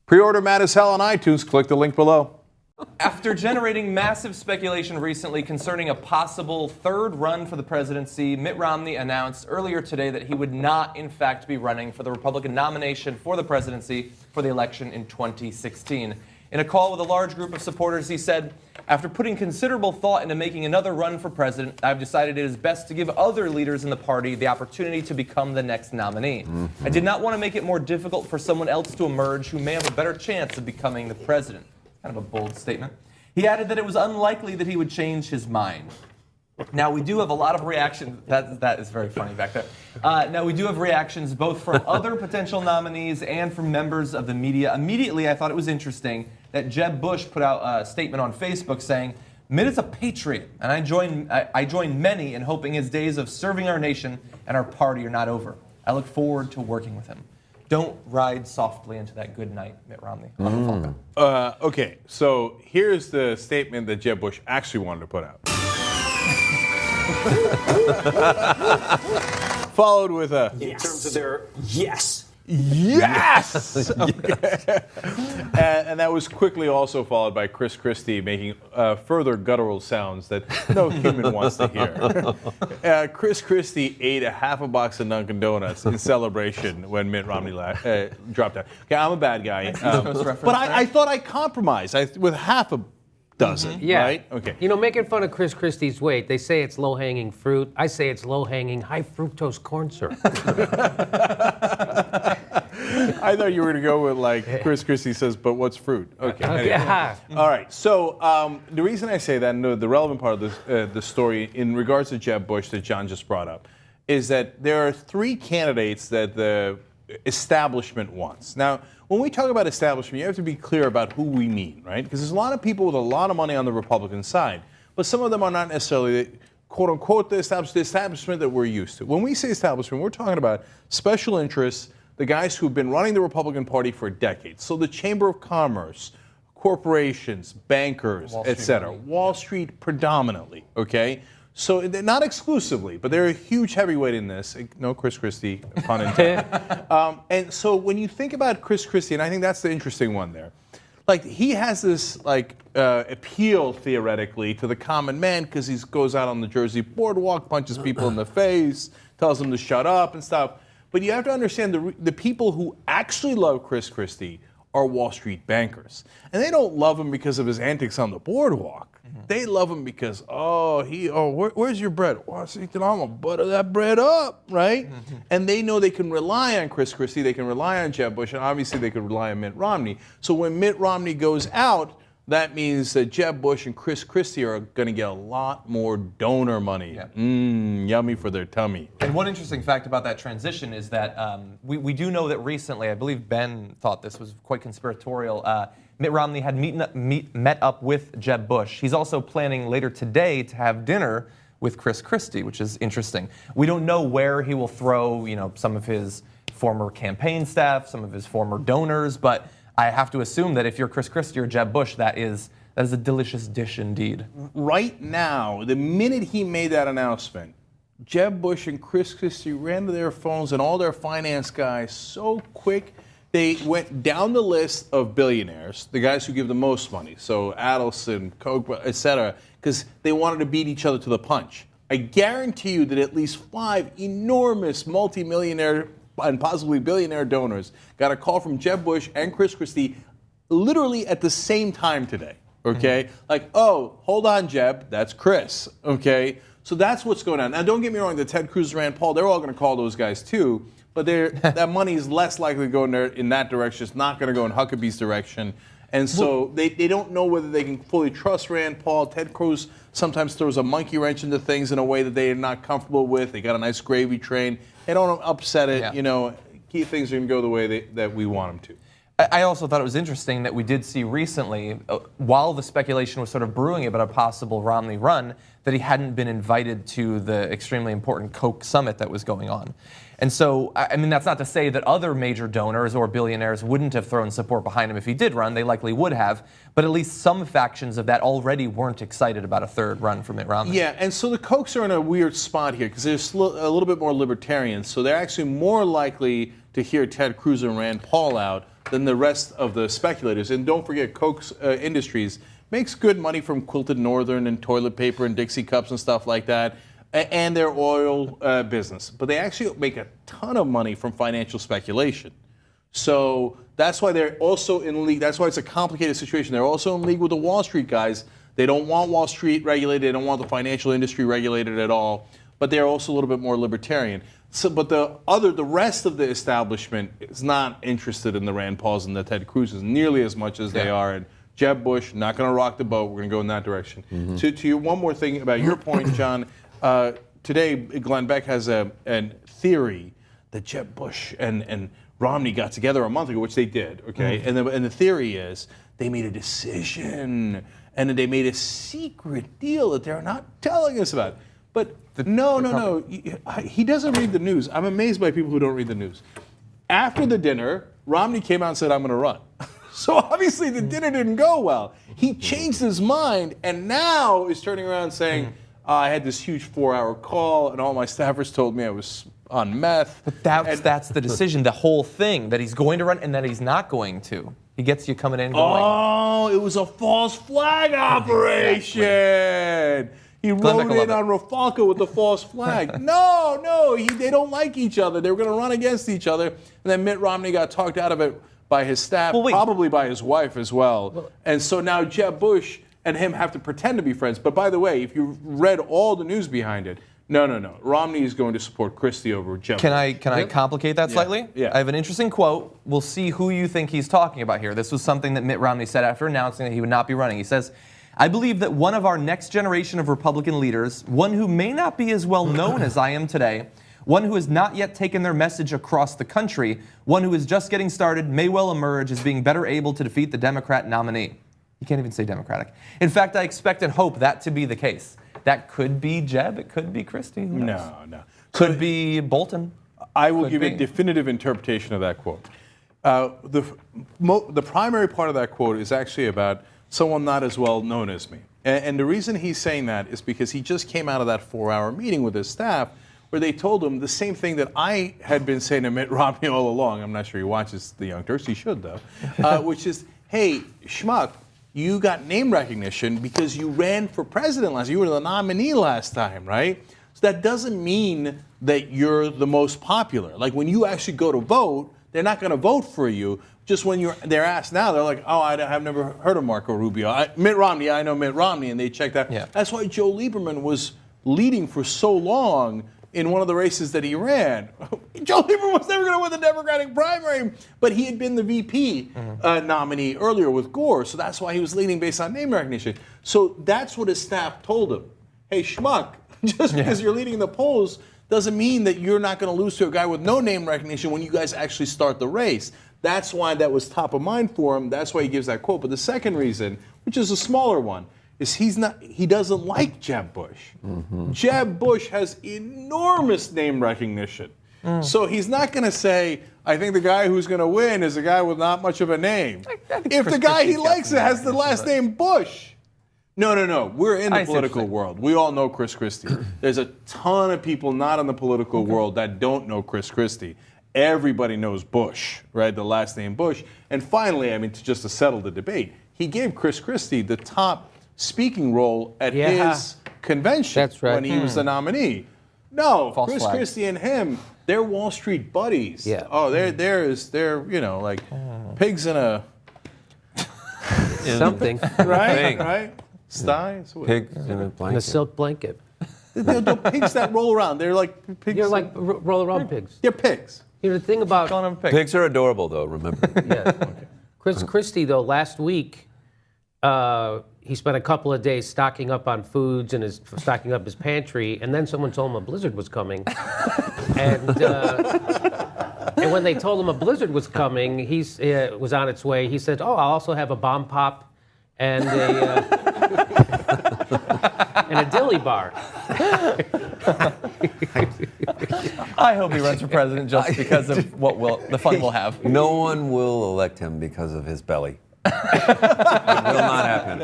Pre-order Mad as Hell on iTunes. Click the link below. After generating massive speculation recently concerning a possible third run for the presidency, Mitt Romney announced earlier today that he would not, in fact, be running for the Republican nomination for the presidency for the election in 2016. In a call with a large group of supporters, he said, "After putting considerable thought into making another run for president, I've decided it is best to give other leaders in the party the opportunity to become the next nominee. I did not want to make it more difficult for someone else to emerge who may have a better chance of becoming the president." Kind of a bold statement. He added that it was unlikely that he would change his mind. Now, we do have a lot of reactions. That is very funny back there. Now, we do have reactions both from other potential nominees and from members of the media. Immediately, I thought it was interesting that Jeb Bush put out a statement on Facebook saying, "Mitt is a patriot, and I join many in hoping his days of serving our nation and our party are not over. I look forward to working with him." Don't ride softly into that good night, Mitt Romney. Okay, so here's the statement that Jeb Bush actually wanted to put out. Followed with a in terms of their yes. Yes! Okay. And that was quickly also followed by Chris Christie making further guttural sounds that no human wants to hear. Chris Christie ate a half a box of Dunkin' Donuts in celebration when Mitt Romney dropped out. Okay, I'm a bad guy. But I thought I compromised with half a dozen, right? Okay. You know, making fun of Chris Christie's weight, they say it's low-hanging fruit. I say it's low-hanging high-fructose corn syrup. I thought you were going to go with, like, Chris Christie says, but what's fruit? Okay. Anyway. All right. So the reason I say that, and the relevant part of the story in regards to Jeb Bush that John just brought up, is that there are three candidates that the establishment wants. Now, when we talk about establishment, you have to be clear about who we mean, right? Because there's a lot of people with a lot of money on the Republican side, but some of them are not necessarily, quote unquote, the establishment that we're used to. When we say establishment, we're talking about special interests, the guys who've been running the Republican Party for decades. So the Chamber of Commerce, corporations, bankers, etc. Wall Street predominantly, okay? So not exclusively, but they're a huge heavyweight in this. No Chris Christie, pun intended. And so when you think about Chris Christie, and I think that's the interesting one there, like he has this like appeal theoretically to the common man because he goes out on the Jersey boardwalk, punches people in the face, tells them to shut up and stuff. But you have to understand the people who actually love Chris Christie are Wall Street bankers. And they don't love him because of his antics on the boardwalk. They love him because, where's your bread? Washington, I'm going to butter that bread up, right? And they know they can rely on Chris Christie, they can rely on Jeb Bush, and obviously they can rely on Mitt Romney. So when Mitt Romney goes out, that means that Jeb Bush and Chris Christie are going to get a lot more donor money. Yummy for their tummy. And one interesting fact about that transition is that we do know that recently, I believe Ben thought this was quite conspiratorial, Mitt Romney had met up with Jeb Bush. He's also planning later today to have dinner with Chris Christie, which is interesting. We don't know where he will throw, some of his former campaign staff, some of his former donors, but I have to assume that if you're Chris Christie or Jeb Bush, that is a delicious dish indeed. Right now, the minute he made that announcement, Jeb Bush and Chris Christie ran to their phones and all their finance guys so quick. They went down the list of billionaires, the guys who give the most money, so Adelson, Koch, etc., because they wanted to beat each other to the punch. I guarantee you that at least 5 enormous multimillionaire and possibly billionaire donors got a call from Jeb Bush and Chris Christie literally at the same time today, okay? Like, oh, hold on, Jeb, that's Chris, okay? So that's what's going on. Now, don't get me wrong, the Ted Cruz, Rand Paul, they're all going to call those guys too, but that money is less likely to go in that direction. It's not going to go in Huckabee's direction. And so they don't know whether they can fully trust Rand Paul. Ted Cruz sometimes throws a monkey wrench into things in a way that they are not comfortable with. They got a nice gravy train. They don't upset it. Key things are going to go the way that we want them to. I also thought it was interesting that we did see recently, while the speculation was sort of brewing about a possible Romney run, that he hadn't been invited to the extremely important Koch summit that was going on. And so, I mean, that's not to say that other major donors or billionaires wouldn't have thrown support behind him if he did run. They likely would have. But at least some factions of that already weren't excited about a third run for Mitt Romney. Yeah, and so the Kochs are in a weird spot here because they're a little bit more libertarian. So they're actually more likely to hear Ted Cruz and Rand Paul out than the rest of the speculators. And don't forget, Koch's Industries makes good money from Quilted Northern and toilet paper and Dixie cups and stuff like that, and their oil business. But they actually make a ton of money from financial speculation. So that's why they're also in league. That's why it's a complicated situation. They're also in league with the Wall Street guys. They don't want Wall Street regulated. They don't want the financial industry regulated at all. But they're also a little bit more libertarian. So, but the rest of the establishment is not interested in the Rand Pauls and the Ted Cruzes nearly as much as they are. And Jeb Bush, not going to rock the boat. We're going to go in that direction. To you, one more thing about your point, John. Today, Glenn Beck has a theory that Jeb Bush and Romney got together a month ago, which they did, okay? And the theory is they made a decision, and they made a secret deal that they're not telling us about. But no. He doesn't read the news. I'm amazed by people who don't read the news. After the dinner, Romney came out and said, I'm going to run. So obviously the dinner didn't go well. He changed his mind and now is turning around saying, I had this huge 4-hour call and all my staffers told me I was on meth. But that's the decision, the whole thing, that he's going to run and that he's not going to. He gets you coming in and going. Oh, it was a false flag operation. Exactly. He rode in on Rafalka with the false flag. No, they don't like each other. They were going to run against each other. And then Mitt Romney got talked out of it by his staff, probably by his wife as well. And so now Jeb Bush and him have to pretend to be friends. But by the way, if you read all the news behind it, no. Romney is going to support Christie over Jeb Bush. Can I complicate that slightly? Yeah. I have an interesting quote. We'll see who you think he's talking about here. This was something that Mitt Romney said after announcing that he would not be running. He says, I believe that one of our next generation of Republican leaders, one who may not be as well known as I am today, one who has not yet taken their message across the country, one who is just getting started, may well emerge as being better able to defeat the Democrat nominee. You can't even say Democratic. In fact, I expect and hope that to be the case. That could be Jeb. It could be Christie. No. Could be Bolton. I will give a definitive interpretation of that quote. The primary part of that quote is actually about someone not as well known as me. And the reason he's saying that is because he just came out of that 4-hour meeting with his staff where they told him the same thing that I had been saying to Mitt Romney all along. I'm not sure he watches the Young Turks. He should, though. Which is, hey, schmuck, you got name recognition because you ran for president last year. You were the nominee last time, right? So that doesn't mean that you're the most popular. Like when you actually go to vote, they're not going to vote for you. Just when they're asked now, they're like, oh, I've never heard of Marco Rubio. Mitt Romney, I know Mitt Romney, and they check that. Yeah. That's why Joe Lieberman was leading for so long in one of the races that he ran. Joe Lieberman was never going to win the Democratic primary, but he had been the VP nominee earlier with Gore, so that's why he was leading based on name recognition. So that's what his staff told him. Hey, schmuck, just because you're leading the polls doesn't mean that you're not going to lose to a guy with no name recognition when you guys actually start the race. That's why that was top of mind for him. That's why he gives that quote. But the second reason, which is a smaller one, is he doesn't like Jeb Bush. Jeb Bush has enormous name recognition. So he's not going to say, I think the guy who's going to win is a guy with not much of a name. If the guy he likes has the last name Bush. No. We're in the political world. We all know Chris Christie. There's a ton of people not in the political world that don't know Chris Christie. Everybody knows Bush, right? The last name Bush. And finally, I mean, just to settle the debate, he gave Chris Christie the top speaking role at his convention when he was the nominee. No, False Chris flag. Christie and him, they're Wall Street buddies. Yeah. Oh, they're like pigs in a Something. right? Sties. Pigs in a In a blanket. silk blanket. They're pigs that roll around. They're like pigs. You're like roll around pigs. They're pigs. You know, the thing about Pigs are adorable, though, remember. Chris Christie, though, last week, he spent a couple of days stocking up on foods and stocking up his pantry, and then someone told him a blizzard was coming. And when they told him a blizzard was coming, he was on its way. He said, "Oh, I'll also have a bomb pop and a and a dilly bar. I hope he runs for president just because of the fun we'll have. No one will elect him because of his belly. It will not happen.